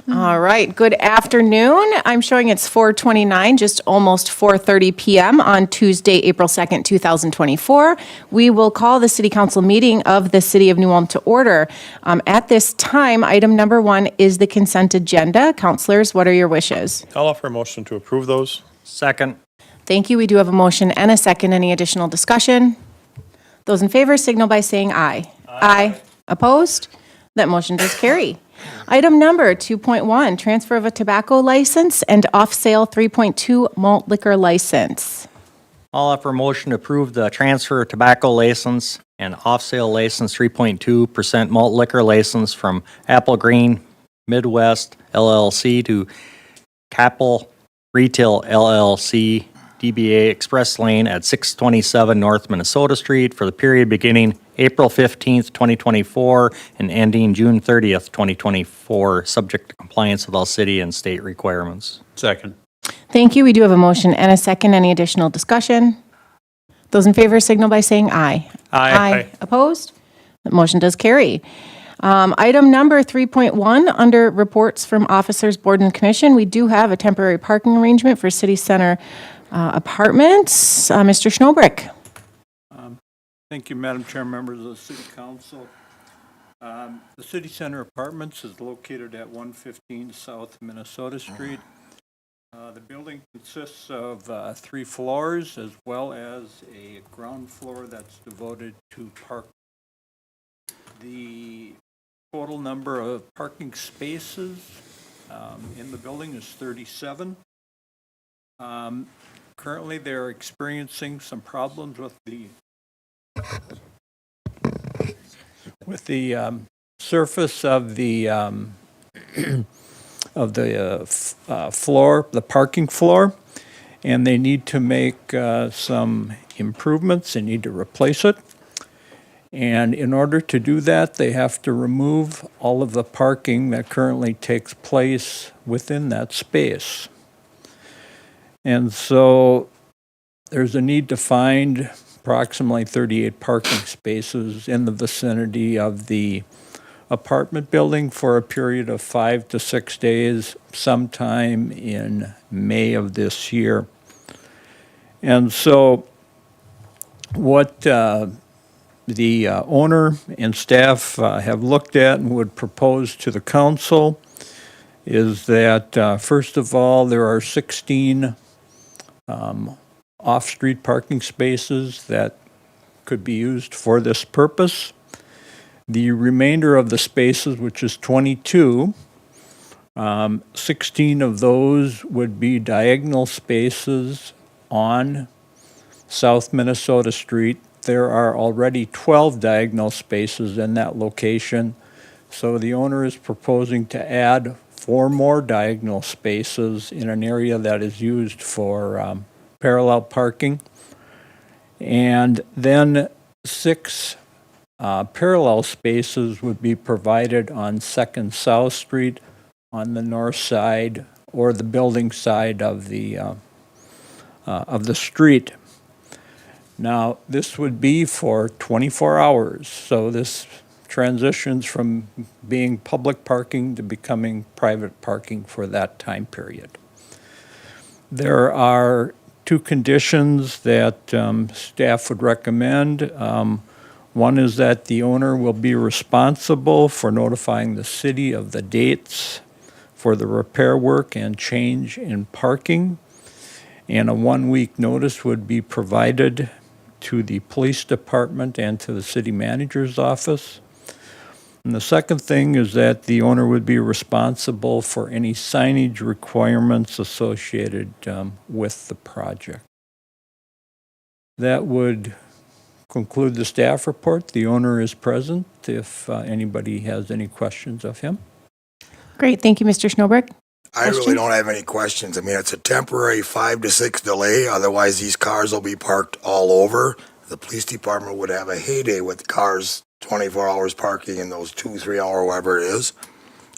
All right, good afternoon. I'm showing it's 4:29, just almost 4:30 p.m. on Tuesday, April 2nd, 2024. We will call the City Council meeting of the City of New Ulm to order. At this time, item number 1 is the consent agenda. Councilors, what are your wishes? I'll offer a motion to approve those. Second. Thank you. We do have a motion and a second. Any additional discussion? Those in favor signal by saying aye. Aye. Opposed? That motion does carry. Item number 2.1, transfer of a tobacco license and off-sale 3.2 malt liquor license. I'll offer a motion to approve the transfer of tobacco license and off-sale license 3.2% malt liquor license from Apple Green Midwest LLC to Capel Retail LLC, DBA Express Lane at 627 North Minnesota Street for the period beginning April 15th, 2024 and ending June 30th, 2024, subject to compliance with all city and state requirements. Second. Thank you. We do have a motion and a second. Any additional discussion? Those in favor signal by saying aye. Aye. Opposed? That motion does carry. Item number 3.1, under reports from officers, board, and commission, we do have a temporary parking arrangement for City Center apartments. Mr. Schnobrick. Thank you, Madam Chair, members of the City Council. The City Center Apartments is located at 115 South Minnesota Street. The building consists of 3 floors as well as a ground floor that's devoted to park. The total number of parking spaces in the building is 37. Currently, they're experiencing some problems with the surface of the floor, the parking floor, and they need to make some improvements. They need to replace it. And in order to do that, they have to remove all of the parking that currently takes place within that space. And so there's a need to find approximately 38 parking spaces in the vicinity of the apartment building for a period of 5 to 6 days, sometime in May of this year. And so what the owner and staff have looked at and would propose to the council is that, first of all, there are 16 off-street parking spaces that could be used for this purpose. The remainder of the spaces, which is 22, 16 of those would be diagonal spaces on South Minnesota Street. There are already 12 diagonal spaces in that location, so the owner is proposing to add 4 more diagonal spaces in an area that is used for parallel parking, and then 6 parallel spaces would be provided on 2nd South Street on the north side or the building side of the street. Now, this would be for 24 hours, so this transitions from being public parking to becoming private parking for that time period. There are 2 conditions that staff would recommend. One is that the owner will be responsible for notifying the city of the dates for the repair work and change in parking, and a 1-week notice would be provided to the police department and to the city manager's office. And the second thing is that the owner would be responsible for any signage requirements associated with the project. That would conclude the staff report. The owner is present if anybody has any questions of him. Great. Thank you, Mr. Schnobrick. I really don't have any questions. I mean, it's a temporary 5 to 6 delay. Otherwise, these cars will be parked all over. The police department would have a heyday with cars, 24 hours parking in those 2-3 hour, whatever it is.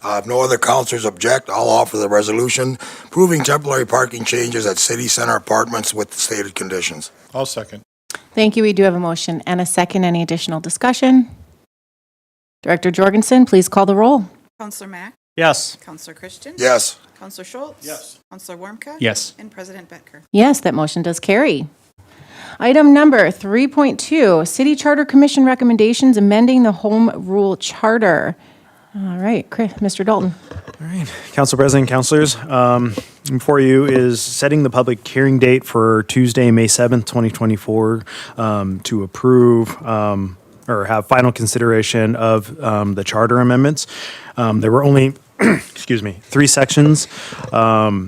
If no other councilors object, I'll offer the resolution approving temporary parking changes at City Center Apartments with the stated conditions. I'll second. Thank you. We do have a motion and a second. Any additional discussion? Director Jorgensen, please call the roll. Counselor Mack? Yes. Counselor Christian? Yes. Counselor Schultz? Yes. Counselor Warmka? Yes. And President Becker. Yes, that motion does carry. Item number 3.2, City Charter Commission recommendations amending the Home Rule Charter. All right, Mr. Dalton. Council President, councilors, before you is setting the public hearing date for Tuesday, May 7th, 2024, to approve or have final consideration of the charter amendments. There were only, excuse me, 3 sections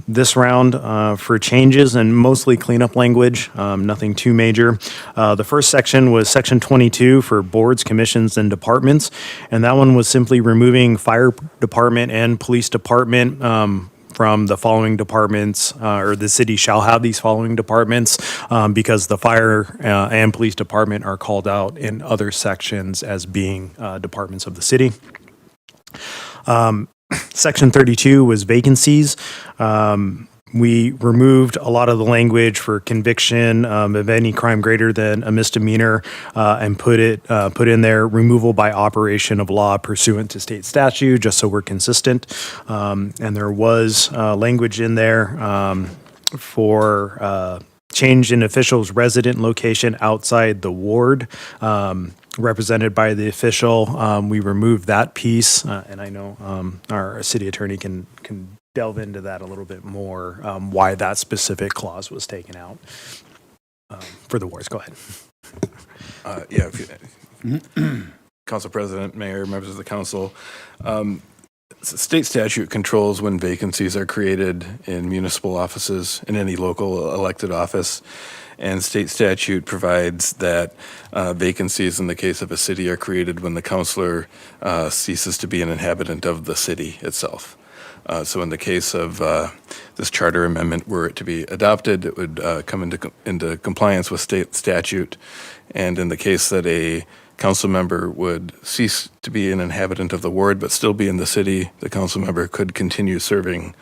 this round for changes and mostly cleanup language, nothing too major. The first section was section 22 for boards, commissions, and departments, and that one was simply removing fire department and police department from the following departments, or the city shall have these following departments, because the fire and police department are called out in other sections as being departments of the city. Section 32 was vacancies. We removed a lot of the language for conviction of any crime greater than a misdemeanor, and put in there removal by operation of law pursuant to state statute, just so we're consistent. And there was language in there for change in official's resident location outside the ward, represented by the official. We removed that piece, and I know our city attorney can delve into that a little bit more, why that specific clause was taken out for the wards. Go ahead. Yeah, Council President, Mayor, members of the council. State statute controls when vacancies are created in municipal offices, in any local elected office. And state statute provides that vacancies in the case of a city are created when the councilor ceases to be an inhabitant of the city itself. So in the case of this charter amendment, were it to be adopted, it would come into compliance with state statute. And in the case that a council member would cease to be an inhabitant of the ward but still be in the city, the council member could continue serving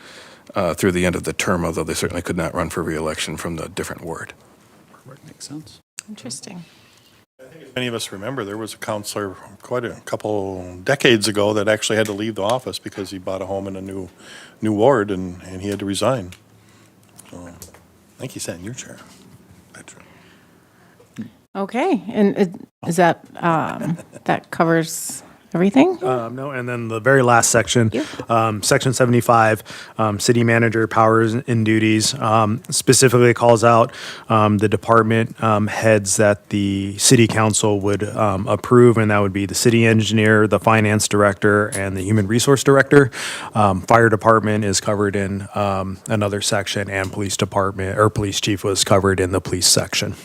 through the end of the term, although they certainly could not run for re-election from the different ward. Makes sense. Interesting. If many of us remember, there was a counselor quite a couple decades ago that actually had to leave the office because he bought a home in a new ward and he had to resign. So I think he sat in your chair. That's right. Okay, and is that, that covers everything? No, and then the very last section, section 75, city manager powers and duties, specifically calls out the department heads that the city council would approve, and that would be the city engineer, the finance director, and the human resource director. Fire department is covered in another section, and police department, or police chief was covered in the police section.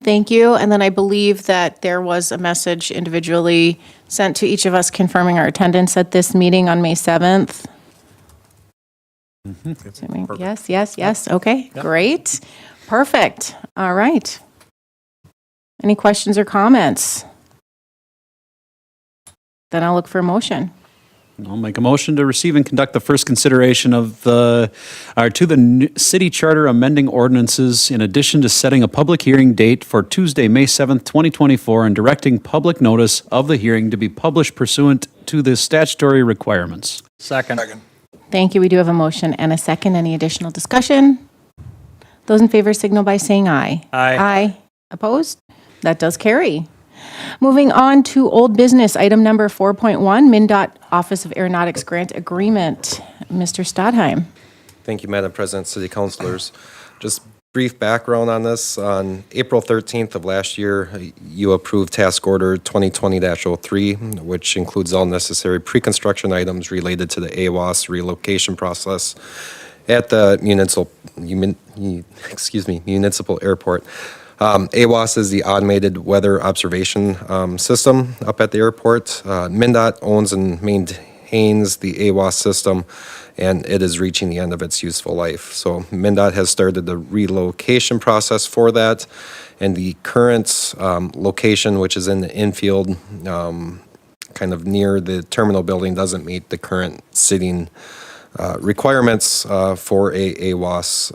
Thank you. And then I believe that there was a message individually sent to each of us confirming our attendance at this meeting on May 7th. Assuming- Yes. Okay, great. Perfect. All right. Any questions or comments? Then I'll look for a motion. I'll make a motion to receive and conduct the first consideration of the city charter amending ordinances, in addition to setting a public hearing date for Tuesday, May 7th, 2024, and directing public notice of the hearing to be published pursuant to the statutory requirements. Second. Thank you. We do have a motion and a second. Any additional discussion? Those in favor signal by saying aye. Aye. Aye. Opposed? That does carry. Moving on to old business, item number 4.1, MnDOT Office of Aeronautics Grant Agreement. Mr. Stadheim. Thank you, Madam President, City Councilors. Just brief background on this. On April 13th of last year, you approved Task Order 2020-03, which includes all necessary pre-construction items related to the AWOS relocation process at the municipal airport. AWOS is the automated weather observation system up at the airport. MnDOT owns and maintains the AWOS system, and it is reaching the end of its useful life. So MnDOT has started the relocation process for that, and the current location, which is in the infield, kind of near the terminal building, doesn't meet the current sitting requirements for a AWOS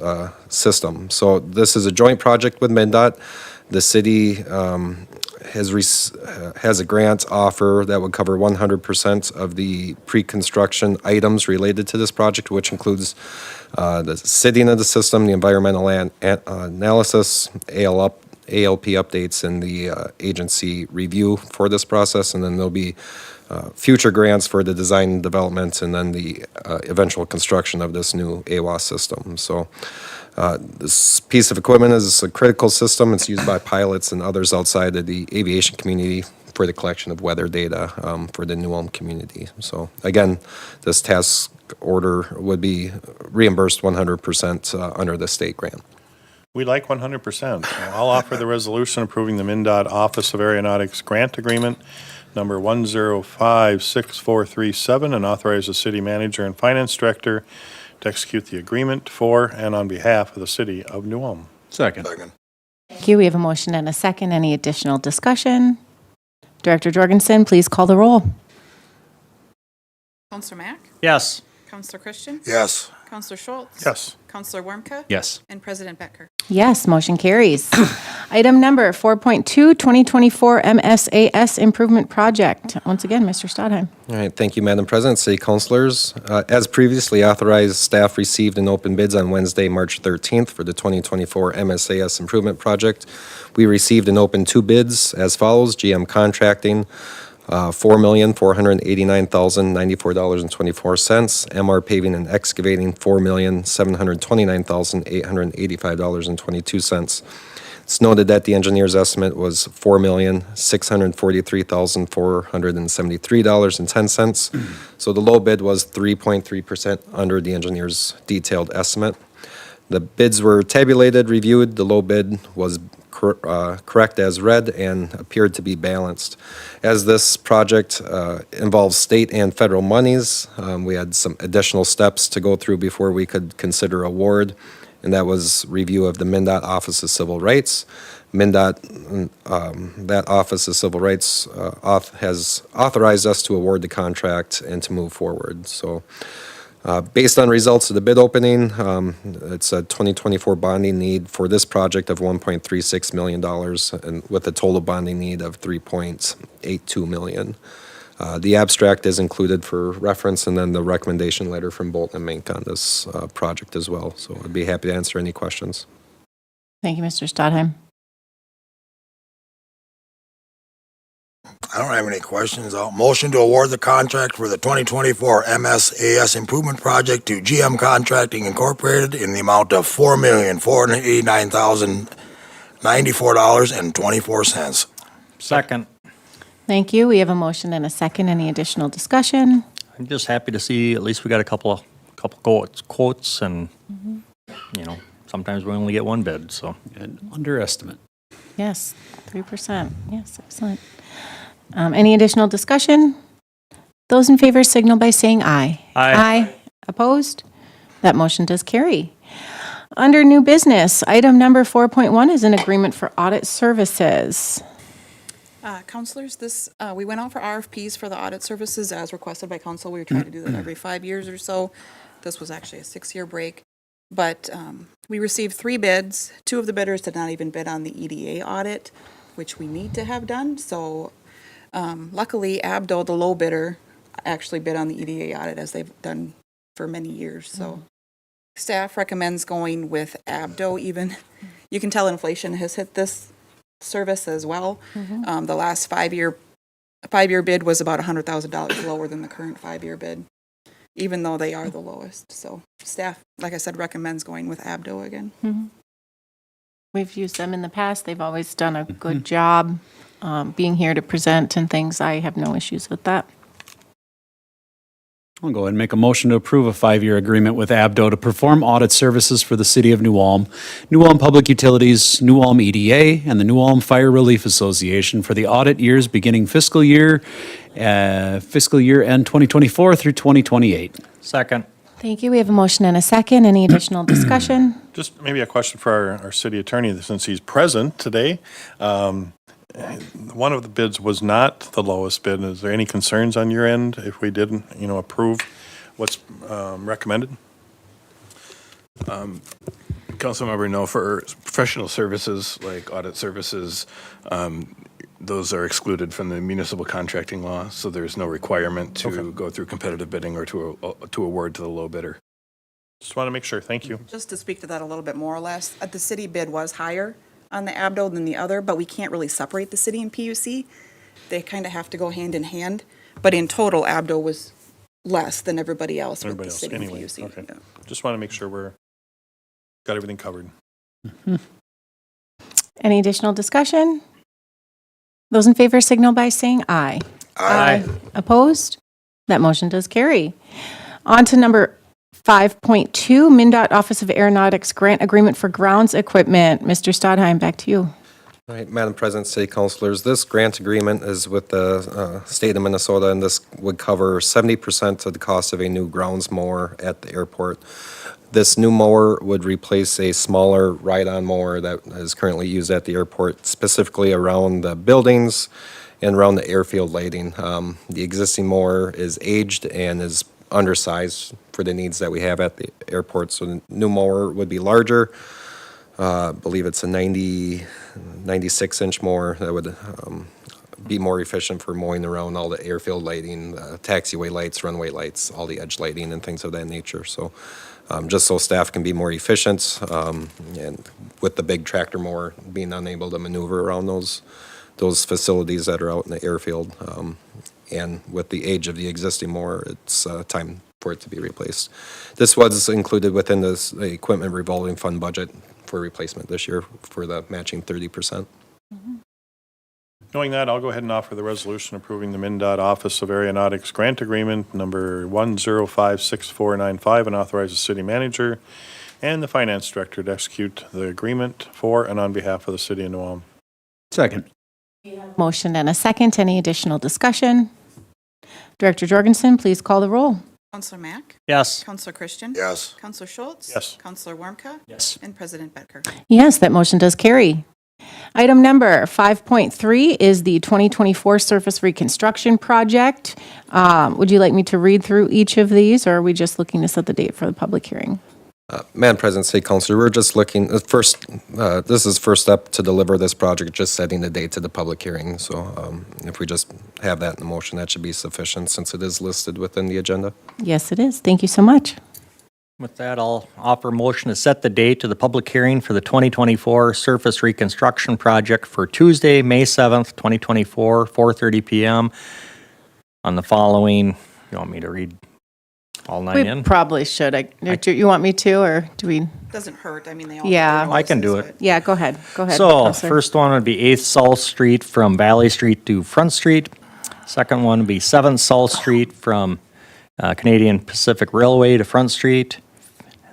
system. So this is a joint project with MnDOT. The city has a grant offer that would cover 100% of the pre-construction items related to this project, which includes the sitting of the system, the environmental analysis, ALP updates, and the agency review for this process. And then there'll be future grants for the design and development, and then the eventual construction of this new AWOS system. So this piece of equipment is a critical system. It's used by pilots and others outside of the aviation community for the collection of weather data for the New Ulm community. So again, this task order would be reimbursed 100% under the state grant. We like 100%. I'll offer the resolution approving the MnDOT Office of Aeronautics Grant Agreement number 1056437 and authorize the city manager and finance director to execute the agreement for and on behalf of the City of New Ulm. Second. Second. Thank you. We have a motion and a second. Any additional discussion? Director Jorgensen, please call the roll. Counselor Mack? Yes. Counselor Christian? Yes. Counselor Schultz? Yes. Counselor Warmka? Yes. And President Becker? Yes, motion carries. Item number 4.2, 2024 MSIAS Improvement Project. Once again, Mr. Stadheim. All right, thank you, Madam President, City Councilors. As previously authorized, staff received and opened bids on Wednesday, March 13th for the 2024 MSIAS Improvement Project. We received and opened 2 bids as follows: GM Contracting, $4,489,094.24. MR Paving and Excavating, $4,729,885.22. It's noted that the engineer's estimate was $4,643,473.10. So the low bid was 3.3% under the engineer's detailed estimate. The bids were tabulated, reviewed. The low bid was correct as read and appeared to be balanced. As this project involves state and federal monies, we had some additional steps to go through before we could consider award, and that was review of the MnDOT Office of Civil Rights. MnDOT, that Office of Civil Rights has authorized us to award the contract and to move forward. So based on results of the bid opening, it's a 2024 bonding need for this project of $1.36 million, and with a total bonding need of $3.82 million. The abstract is included for reference, and then the recommendation letter from Bolton and Mink on this project as well. So I'd be happy to answer any questions. Thank you, Mr. Stadheim. I don't have any questions. Motion to award the contract for the 2024 MSIAS Improvement Project to GM Contracting Incorporated in the amount of $4,489,094.24. Second. Thank you. We have a motion and a second. Any additional discussion? I'm just happy to see at least we got a couple quotes, and sometimes we only get one bid. So An underestimate. Yes, 3%. Yes, excellent. Any additional discussion? Those in favor signal by saying aye. Aye. Opposed? That motion does carry. Under new business, item number 4.1 is an agreement for audit services. Counselors, we went out for RFPs for the audit services as requested by council. We were trying to do that every 5 years or so. This was actually a 6-year break. But we received 3 bids. 2 of the bidders did not even bid on the EDA audit, which we need to have done. So luckily, Abdo, the low bidder, actually bid on the EDA audit, as they've done for many years. So staff recommends going with Abdo even. You can tell inflation has hit this service as well. The last 5-year bid was about $100,000 lower than the current 5-year bid, even though they are the lowest. So staff, like I said, recommends going with Abdo again. We've used them in the past. They've always done a good job being here to present and things. I have no issues with that. I'll go ahead and make a motion to approve a 5-year agreement with Abdo to perform audit services for the City of New Ulm, New Ulm Public Utilities, New Ulm EDA, and the New Ulm Fire Relief Association for the audit years beginning fiscal year end 2024 through 2028. Second. Thank you. We have a motion and a second. Any additional discussion? Just maybe a question for our city attorney, since he's present today. One of the bids was not the lowest bid. Is there any concerns on your end if we didn't, approve what's recommended? Councilmember, no, for professional services like audit services, those are excluded from the municipal contracting law, so there's no requirement to go through competitive bidding or to award to the low bidder. Just want to make sure. Thank you. Just to speak to that a little bit more or less, the city bid was higher on the ABDO than the other, but we can't really separate the city and PUC. They kind of have to go hand in hand, but in total, ABDO was less than everybody else with Everybody the else, city and anyway. PUC. Okay. Yeah. Just want to make sure we're, got everything covered. Any additional discussion? Those in favor signal by saying aye. Aye. Opposed? That motion does carry. On to number 5.2, MnDOT Office of Aeronautics Grant Agreement for Grounds Equipment. Mr. Stadheim, back to you. All right, Madam President, City Councilors, this grant agreement is with the state of Minnesota, and this would cover 70% of the cost of a new grounds mower at the airport. This new mower would replace a smaller ride-on mower that is currently used at the airport, specifically around the buildings and around the airfield lighting. The existing mower is aged and is undersized for the needs that we have at the airport, so the new mower would be larger. I believe it's a 96-inch mower that would be more efficient for mowing around all the airfield lighting, taxiway lights, runway lights, all the edge lighting and things of that nature. So just so staff can be more efficient, and with the big tractor mower being unable to maneuver around those facilities that are out in the airfield. And with the age of the existing mower, it's time for it to be replaced. This was included within the equipment revolving fund budget for replacement this year for the matching 30%. Knowing that, I'll go ahead and offer the resolution approving the MnDOT Office of Aeronautics Grant Agreement number 1056495 and authorize the city manager and the finance director to execute the agreement for and on behalf of the city of New Ulm. Second. Motion and a second. Any additional discussion? Director Jorgensen, please call the roll. Counselor Mack? Yes. Counselor Christian? Yes. Counselor Schultz? Yes. Counselor Warmka? Yes. And President Becker? Yes, that motion does carry. Item number 5.3 is the 2024 Surface Reconstruction Project. Would you like me to read through each of these, or are we just looking to set the date for the public hearing? Madam President, City Councilor, we're just looking, this is first step to deliver this project, just setting the date to the public hearing. So if we just have that in the motion, that should be sufficient since it is listed within the agenda. Yes, it is. Thank you so much. With that, I'll offer a motion to set the date to the public hearing for the 2024 Surface Reconstruction Project for Tuesday, May 7th, 2024, 4:30 PM on the following, you want me to read all nine We in? probably should. Do you want me to, or do we? Doesn't hurt, I mean, they all. Yeah. have their I can do notices, it. Yeah, go ahead. Go ahead. So, Counselor. first one would be 8th South Street from Valley Street to Front Street. Second one would be 7th South Street from Canadian Pacific Railway to Front Street.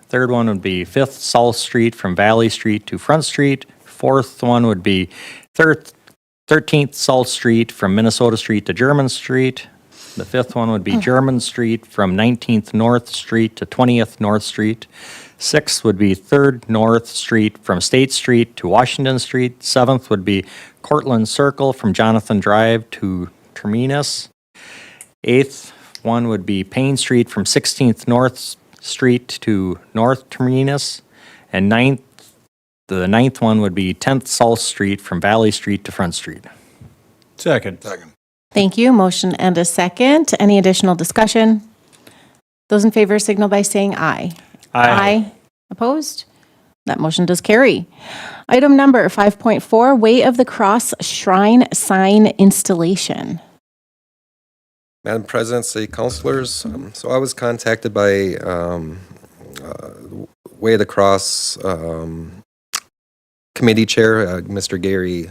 Third one would be 5th South Street from Valley Street to Front Street. Fourth one would be 13th South Street from Minnesota Street to German Street. The fifth one would be German Street from 19th North Street to 20th North Street. Sixth would be 3rd North Street from State Street to Washington Street. Seventh would be Cortland Circle from Jonathan Drive to Terminus. Eighth one would be Payne Street from 16th North Street to North Terminus. And the ninth one would be 10th South Street from Valley Street to Front Street. Second. Second. Thank you. Motion and a second. Any additional discussion? Those in favor signal by saying aye. Opposed? That motion does carry. Item number 5.4, Way of the Cross Shrine Sign Installation. Madam President, City Councilors, so I was contacted by Way of the Cross Committee Chair, Mr. Gary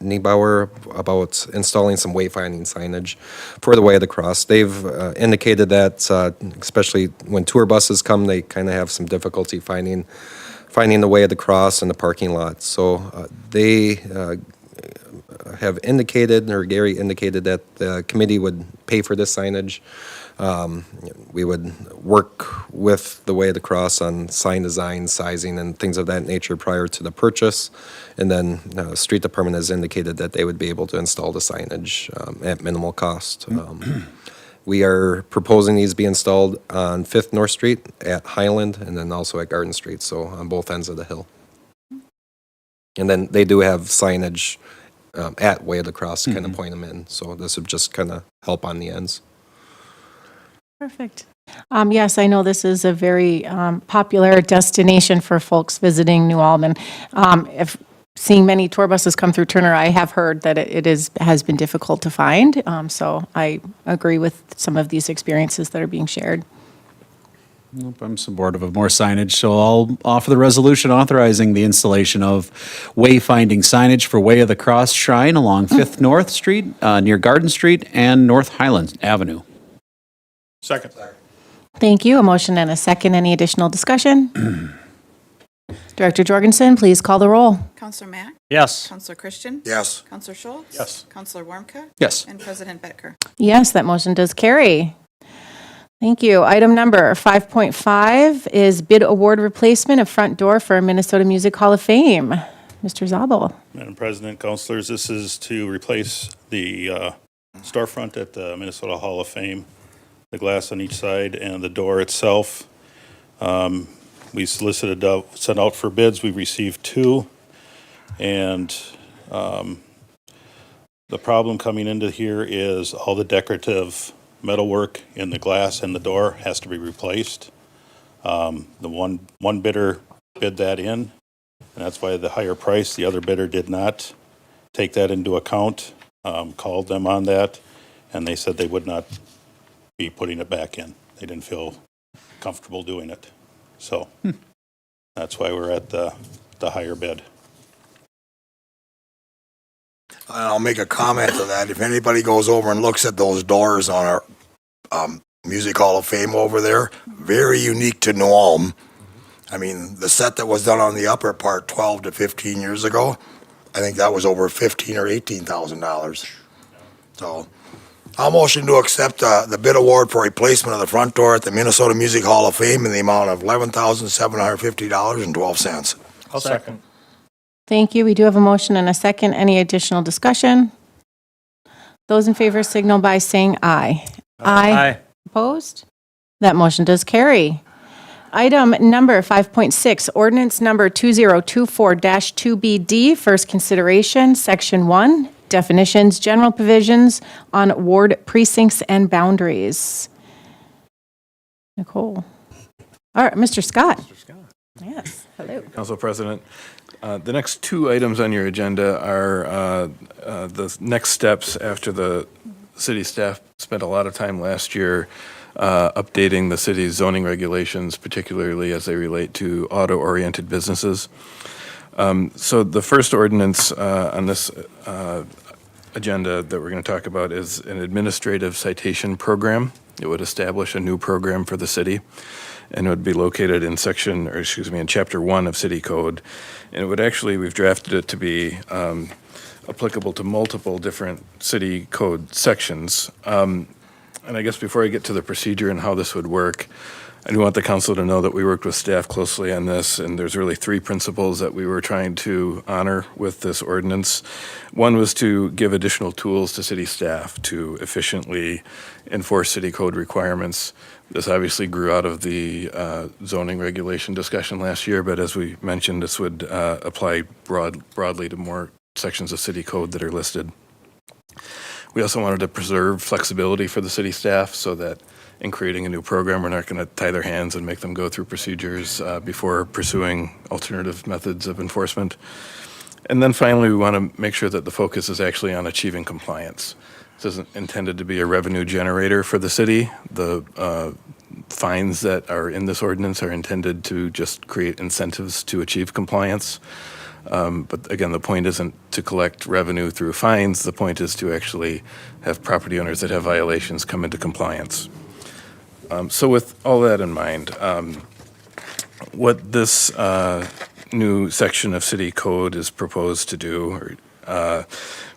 Niebauer, about installing some wayfinding signage for the Way of the Cross. They've indicated that, especially when tour buses come, they kind of have some difficulty finding the Way of the Cross in the parking lot. So they have indicated, or Gary indicated, that the committee would pay for this signage. We would work with the Way of the Cross on sign design, sizing, and things of that nature prior to the purchase. And then Street Department has indicated that they would be able to install the signage at minimal cost. We are proposing these be installed on 5th North Street, at Highland, and then also at Garden Street, so on both ends of the hill. And then they do have signage at Way of the Cross to kind of point them in. So this would just kind of help on the ends. Perfect. Yes, I know this is a very popular destination for folks visiting New Ulm. And if seeing many tour buses come through Turner, I have heard that has been difficult to find. So I agree with some of these experiences that are being shared. Nope, I'm supportive of more signage, so I'll offer the resolution authorizing the installation of wayfinding signage for Way of the Cross Shrine along 5th North Street, near Garden Street, and North Highland Avenue. Second. Thank you. A motion and a second. Any additional discussion? Director Jorgensen, please call the roll. Counselor Mack? Yes. Counselor Christian? Yes. Counselor Schultz? Yes. Counselor Warmka? Yes. And President Becker? Yes, that motion does carry. Thank you. Item number 5.5 is bid award replacement of front door for Minnesota Music Hall of Fame. Mr. Zabel. Madam President, councilors, this is to replace the storefront at the Minnesota Hall of Fame, the glass on each side and the door itself. We solicited, sent out for bids. We received 2. And the problem coming into here is all the decorative metalwork in the glass and the door has to be replaced. The one bidder bid that in, and that's why the higher price. The other bidder did not take that into account, called them on that, and they said they would not be putting it back in. They didn't feel comfortable doing it. So that's why we're at the higher bid. I'll make a comment to that. If anybody goes over and looks at those doors on our Music Hall of Fame over there, very unique to New Ulm. I mean, the set that was done on the upper part 12 to 15 years ago, I think that was over $15,000 or $18,000. So I'll motion to accept the bid award for replacement of the front door at the Minnesota Music Hall of Fame in the amount of $11,750.12. I'll second. Thank you. We do have a motion and a second. Any additional discussion? Those in favor signal by saying aye. Aye. Opposed? That motion does carry. Item number 5.6, ordinance number 2024-2BD, first consideration, section 1, definitions, general provisions on ward precincts and boundaries. Nicole. All right, Mr. Scott. Yes, hello. Council President, the next 2 items on your agenda are the next steps after the city staff spent a lot of time last year updating the city's zoning regulations, particularly as they relate to auto-oriented businesses. So the first ordinance on this agenda that we're going to talk about is an administrative citation program. It would establish a new program for the city, and it would be located in in chapter 1 of City Code. And it would actually, we've drafted it to be applicable to multiple different city code sections. And I guess before I get to the procedure and how this would work, I do want the council to know that we worked with staff closely on this, and there's really 3 principles that we were trying to honor with this ordinance. One was to give additional tools to city staff to efficiently enforce city code requirements. This obviously grew out of the zoning regulation discussion last year, but as we mentioned, this would apply broadly to more sections of city code that are listed. We also wanted to preserve flexibility for the city staff so that in creating a new program, we're not going to tie their hands and make them go through procedures before pursuing alternative methods of enforcement. And then finally, we want to make sure that the focus is actually on achieving compliance. This isn't intended to be a revenue generator for the city. The fines that are in this ordinance are intended to just create incentives to achieve compliance. But again, the point isn't to collect revenue through fines. The point is to actually have property owners that have violations come into compliance. So with all that in mind, what this new section of city code is proposed to do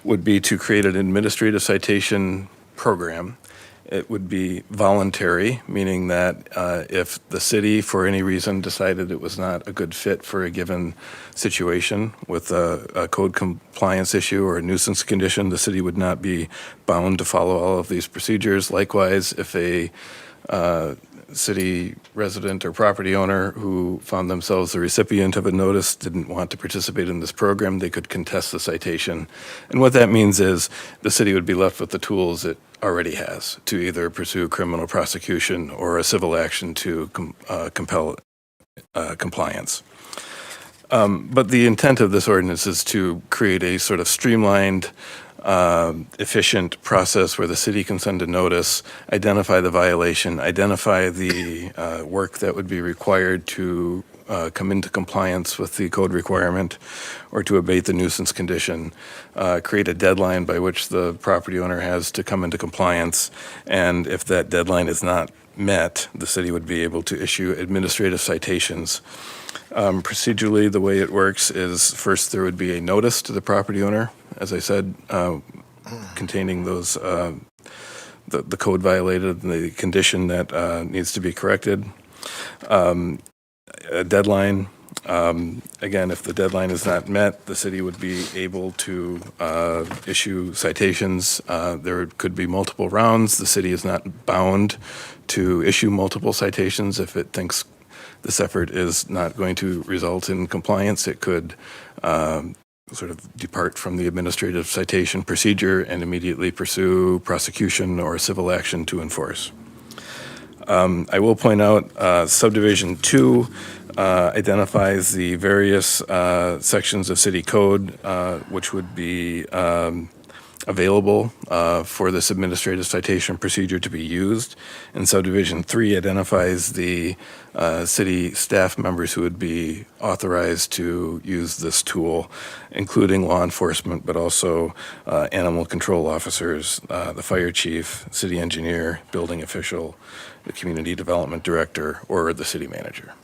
would be to create an administrative citation program. It would be voluntary, meaning that if the city, for any reason, decided it was not a good fit for a given situation with a code compliance issue or a nuisance condition, the city would not be bound to follow all of these procedures. Likewise, if a city resident or property owner who found themselves the recipient of a notice didn't want to participate in this program, they could contest the citation. And what that means is the city would be left with the tools it already has to either pursue criminal prosecution or a civil action to compel compliance. But the intent of this ordinance is to create a sort of streamlined, efficient process where the city can send a notice, identify the violation, identify the work that would be required to come into compliance with the code requirement or to abate the nuisance condition, create a deadline by which the property owner has to come into compliance, and if that deadline is not met, the city would be able to issue administrative citations. Procedurally, the way it works is first there would be a notice to the property owner, as I said, containing those the code violated and the condition that needs to be corrected. A deadline. Again, if the deadline is not met, the city would be able to issue citations. There could be multiple rounds. The city is not bound to issue multiple citations if it thinks this effort is not going to result in compliance. It could sort of depart from the administrative citation procedure and immediately pursue prosecution or civil action to enforce. I will point out subdivision 2 identifies the various sections of city code which would be available for this administrative citation procedure to be used. And subdivision 3 identifies the city staff members who would be authorized to use this tool, including law enforcement, but also animal control officers, the fire chief, city engineer, building official, the community development director, or the city manager.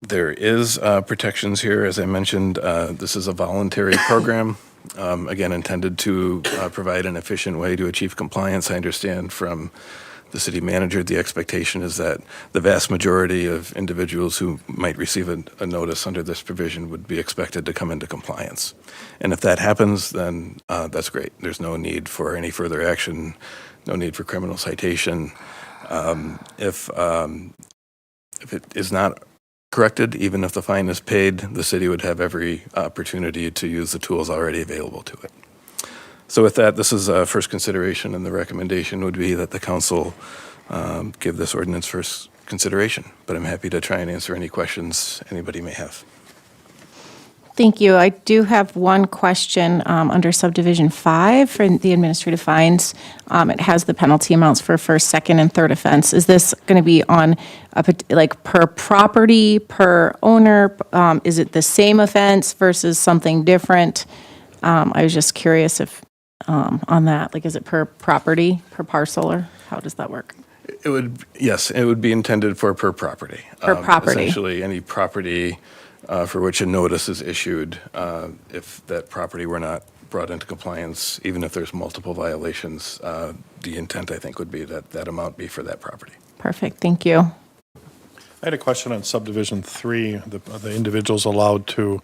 There is protections here. As I mentioned, this is a voluntary program, again, intended to provide an efficient way to achieve compliance. I understand from the city manager, the expectation is that the vast majority of individuals who might receive a notice under this provision would be expected to come into compliance. And if that happens, then that's great. There's no need for any further action, no need for criminal citation. If it is not corrected, even if the fine is paid, the city would have every opportunity to use the tools already available to it. So with that, this is first consideration, and the recommendation would be that the council give this ordinance first consideration. But I'm happy to try and answer any questions anybody may have. Thank you. I do have one question under subdivision 5 for the administrative fines. It has the penalty amounts for first, second, and third offense. Is this going to be on like per property, per owner? Is it the same offense versus something different? I was just curious if on that, like, is it per property, per parcel, or how does that work? It would, yes, it would be intended for per property. Per property. Essentially, any property for which a notice is issued, if that property were not brought into compliance, even if there's multiple violations, the intent, I think, would be that that amount be for that property. Perfect. Thank you. I had a question on subdivision 3, the individuals allowed to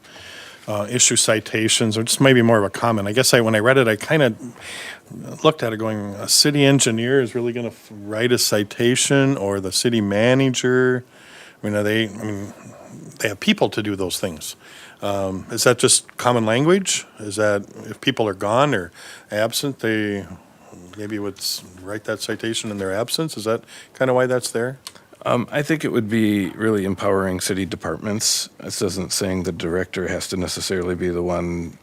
issue citations, or just maybe more of a comment. I guess when I read it, I kind of looked at it going, a city engineer is really going to write a citation, or the city manager? I mean, they have people to do those things. Is that just common language? Is that if people are gone or absent, they maybe would write that citation in their absence? Is that kind of why that's there? I think it would be really empowering city departments. This isn't saying the director has to necessarily be the one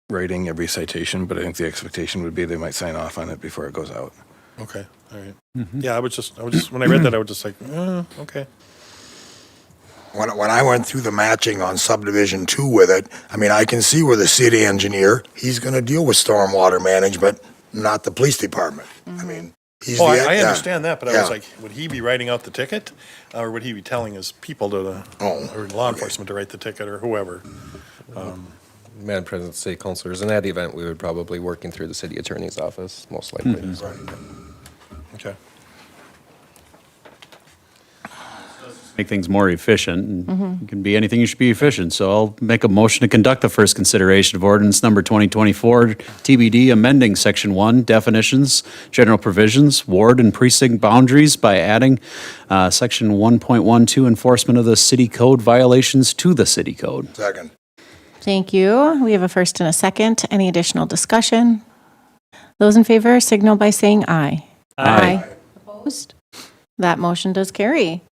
writing every citation, but I think the expectation would be they might sign off on it before it goes out. Okay, all right. Yeah, I was just when I read that, I was just like, okay. When I went through the matching on subdivision 2 with it, I mean, I can see where the city engineer, he's going to deal with stormwater management, not the police department. I mean, he's I yeah. understand that, but I was Yeah. like, would he be writing out the ticket, or would he be telling his people or law enforcement to write the ticket, or whoever? Madam President, City Councilors, in that event, we would probably working through the city attorney's office, most likely. Okay. make things more efficient. And it can be anything you should be efficient. So I'll make a motion to conduct the first consideration of ordinance number 2024 TBD, amending section 1, definitions, general provisions, ward and precinct boundaries by adding section 1.12, enforcement of the city code violations to the city code. Second. Thank you. We have a first and a second. Any additional discussion? Those in favor signal by saying aye. Aye. Opposed? That motion does carry.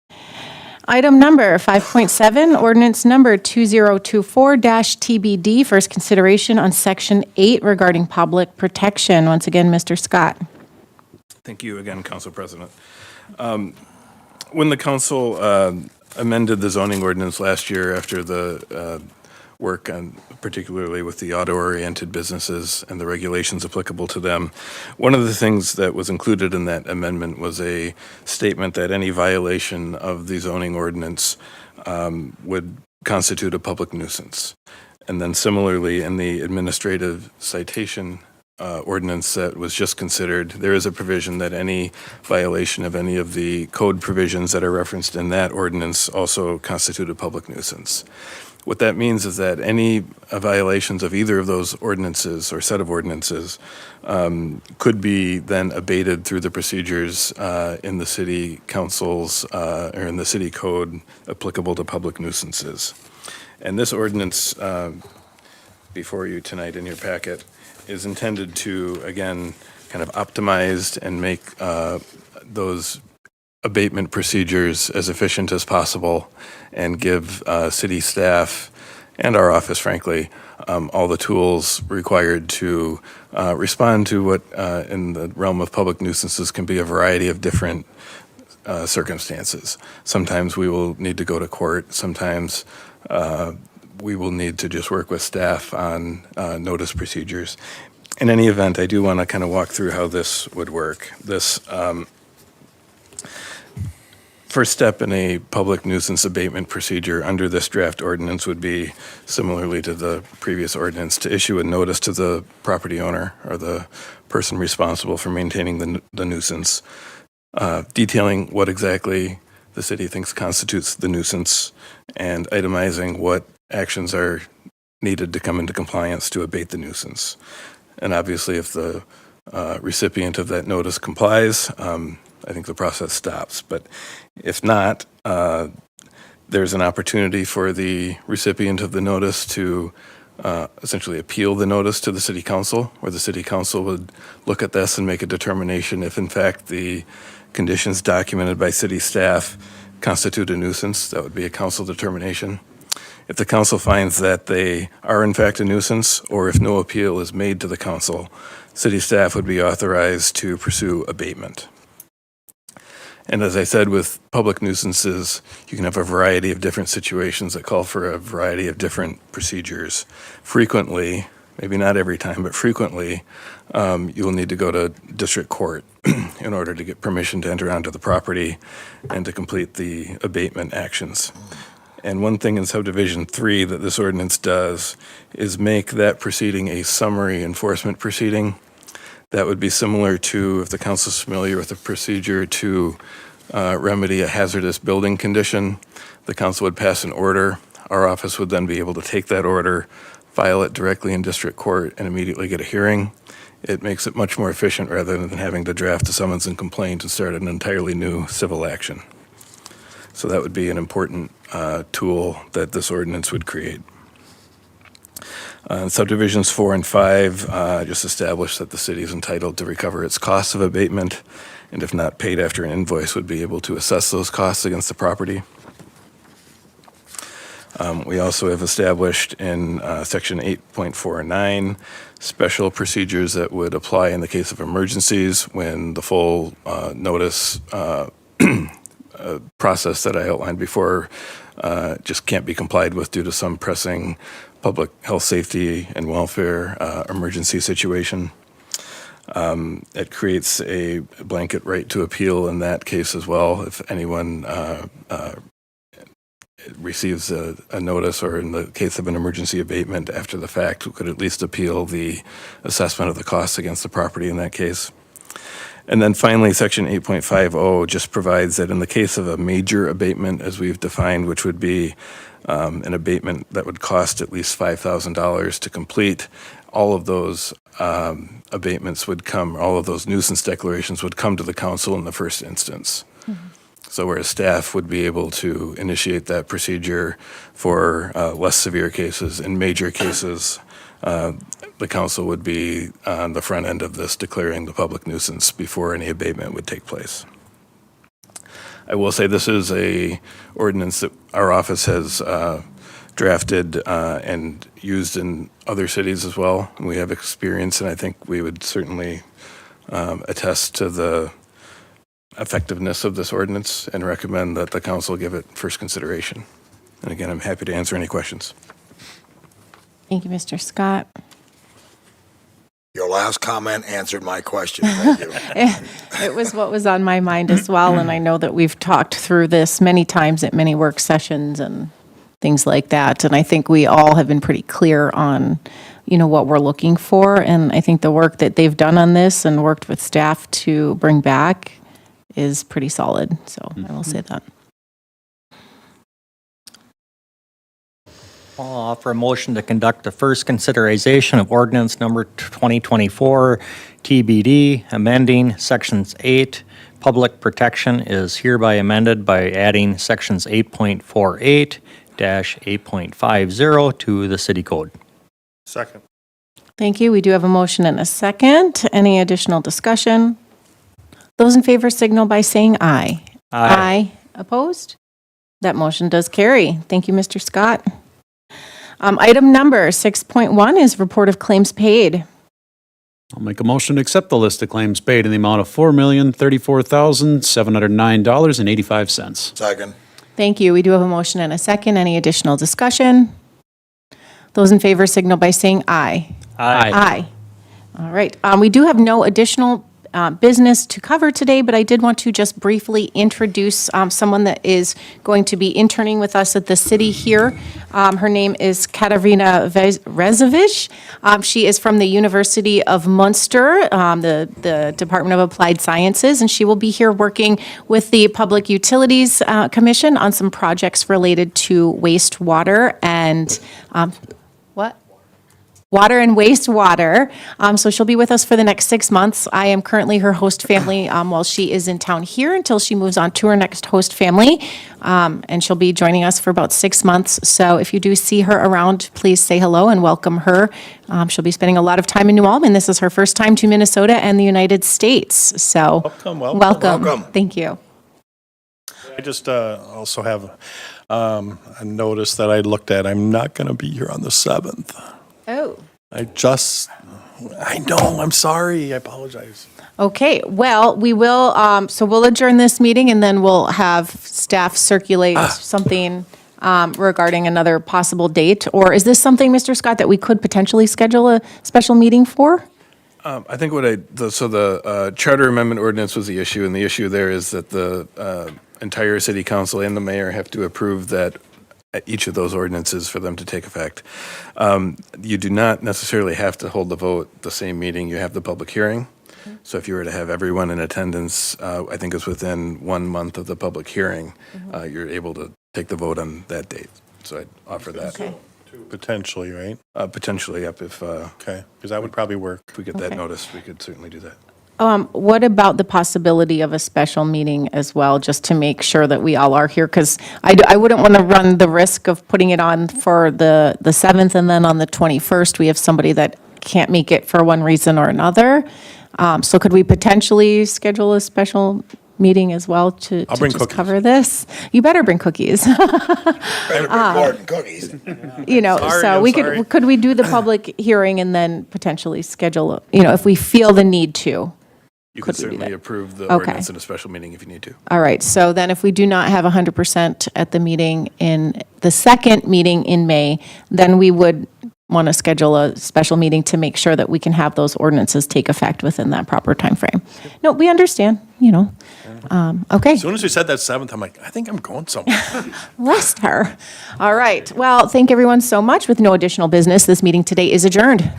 Item number 5.7, ordinance number 2024-TBD, first consideration on section 8 regarding public protection. Once again, Mr. Scott. Thank you again, Council President. When the council amended the zoning ordinance last year after the work on, particularly with the auto-oriented businesses and the regulations applicable to them, one of the things that was included in that amendment was a statement that any violation of the zoning ordinance would constitute a public nuisance. And then similarly, in the administrative citation ordinance that was just considered, there is a provision that any violation of any of the code provisions that are referenced in that ordinance also constitute a public nuisance. What that means is that any violations of either of those ordinances or set of ordinances could be then abated through the procedures in the city councils or in the city code applicable to public nuisances. And this ordinance before you tonight in your packet is intended to, again, kind of optimize and make those abatement procedures as efficient as possible and give city staff and our office, frankly, all the tools required to respond to what in the realm of public nuisances can be a variety of different circumstances. Sometimes we will need to go to court. Sometimes we will need to just work with staff on notice procedures. In any event, I do want to kind of walk through how this would work. This first step in a public nuisance abatement procedure under this draft ordinance would be, similarly to the previous ordinance, to issue a notice to the property owner or the person responsible for maintaining the nuisance, detailing what exactly the city thinks constitutes the nuisance and itemizing what actions are needed to come into compliance to abate the nuisance. And obviously, if the recipient of that notice complies, I think the process stops. But if not, there's an opportunity for the recipient of the notice to essentially appeal the notice to the city council, where the city council would look at this and make a determination if in fact the conditions documented by city staff constitute a nuisance. That would be a council determination. If the council finds that they are in fact a nuisance, or if no appeal is made to the council, city staff would be authorized to pursue abatement. And as I said, with public nuisances, you can have a variety of different situations that call for a variety of different procedures. Frequently, maybe not every time, but frequently, you will need to go to district court in order to get permission to enter onto the property and to complete the abatement actions. And one thing in subdivision 3 that this ordinance does is make that proceeding a summary enforcement proceeding. That would be similar to, if the council is familiar with the procedure to remedy a hazardous building condition, the council would pass an order. Our office would then be able to take that order, file it directly in district court, and immediately get a hearing. It makes it much more efficient rather than having to draft a summons and complaint and start an entirely new civil action. So that would be an important tool that this ordinance would create. Subdivisions 4 and 5 just establish that the city is entitled to recover its costs of abatement, and if not paid after an invoice, would be able to assess those costs against the property. We also have established in section 8.49 special procedures that would apply in the case of emergencies when the full notice process that I outlined before just can't be complied with due to some pressing public health, safety, and welfare emergency situation. It creates a blanket right to appeal in that case as well. If anyone receives a notice, or in the case of an emergency abatement after the fact, could at least appeal the assessment of the costs against the property in that case. And then finally, Section 8.50 just provides that in the case of a major abatement, as we've defined, which would be an abatement that would cost at least $5,000 to complete, all of those abatements would come, all of those nuisance declarations would come to the council in the first instance. So whereas staff would be able to initiate that procedure for less severe cases, in major cases, the council would be on the front end of this, declaring the public nuisance before any abatement would take place. I will say this is a ordinance that our office has drafted and used in other cities as well. And we have experience, and I think we would certainly attest to the effectiveness of this ordinance and recommend that the council give it first consideration. And again, I'm happy to answer any questions. Thank you, Mr. Scott. Your last comment answered my question. Thank you. It was what was on my mind as well, and I know that we've talked through this many times at many work sessions and things like that, and I think we all have been pretty clear on, what we're looking for, and I think the work that they've done on this and worked with staff to bring back is pretty solid, so I will say that. I'll offer a motion to conduct the first consideration of ordinance number 2024 TBD, amending sections 8. Public protection is hereby amended by adding sections 8.48-8.50 to the city code. Second. Thank you. We do have a motion and a second. Any additional discussion? Those in favor signal by saying aye. Aye. Opposed? That motion does carry. Thank you, Mr. Scott. Item number 6.1 is report of claims paid. I'll make a motion to accept the list of claims paid in the amount of $4,034,709.85. Second. Thank you. We do have a motion and a second. Any additional discussion? Those in favor signal by saying aye. Aye. All right. We do have no additional business to cover today, but I did want to just briefly introduce someone that is going to be interning with us at the city here. Her name is Katarina Rezovich. She is from the University of Munster, the Department of Applied Sciences, and she will be here working with the Public Utilities Commission on some projects related to wastewater and water and wastewater. So she'll be with us for the next 6 months. I am currently her host family while she is in town here until she moves on to her next host family. And she'll be joining us for about 6 months. So if you do see her around, please say hello and welcome her. She'll be spending a lot of time in New Ulm, and this is her first time to Minnesota and the United States. So welcome. Thank you. I just also have a notice that I looked at. I'm not going to be here on the 7th. Oh. I know, I'm sorry, I apologize. Okay, well, we will, so we'll adjourn this meeting and then we'll have staff circulate something regarding another possible date. Or is this something, Mr. Scott, that we could potentially schedule a special meeting for? I think the charter amendment ordinance was the issue, and the issue there is that the entire city council and the mayor have to approve that each of those ordinances for them to take effect. You do not necessarily have to hold the vote the same meeting you have the public hearing. So if you were to have everyone in attendance, I think it's within 1 month of the public hearing, you're able to take the vote on that date. So I'd offer that. Okay. Potentially, right? Potentially, yep, if Okay, because that would probably work. we get that notice, we could certainly do that. What about the possibility of a special meeting as well, just to make sure that we all are here? Because I wouldn't want to run the risk of putting it on for the 7th, and then on the 21st, we have somebody that can't make it for one reason or another. So could we potentially schedule a special meeting as well to bring just cookies. cover this? You better bring cookies. Better be more than cookies. So we could we do the public hearing and then potentially schedule, if we feel the need to? You could Could we do certainly that? approve the Okay. ordinance in a special meeting if you need to. All right, so then if we do not have 100% at the meeting in the second meeting in May, then we would want to schedule a special meeting to make sure that we can have those ordinances take effect within that proper timeframe. No, we understand, okay. As soon as we said that 7th, I'm like, I think I'm going somewhere. Lester. All right, well, thank everyone so much. With no additional business, this meeting today is adjourned.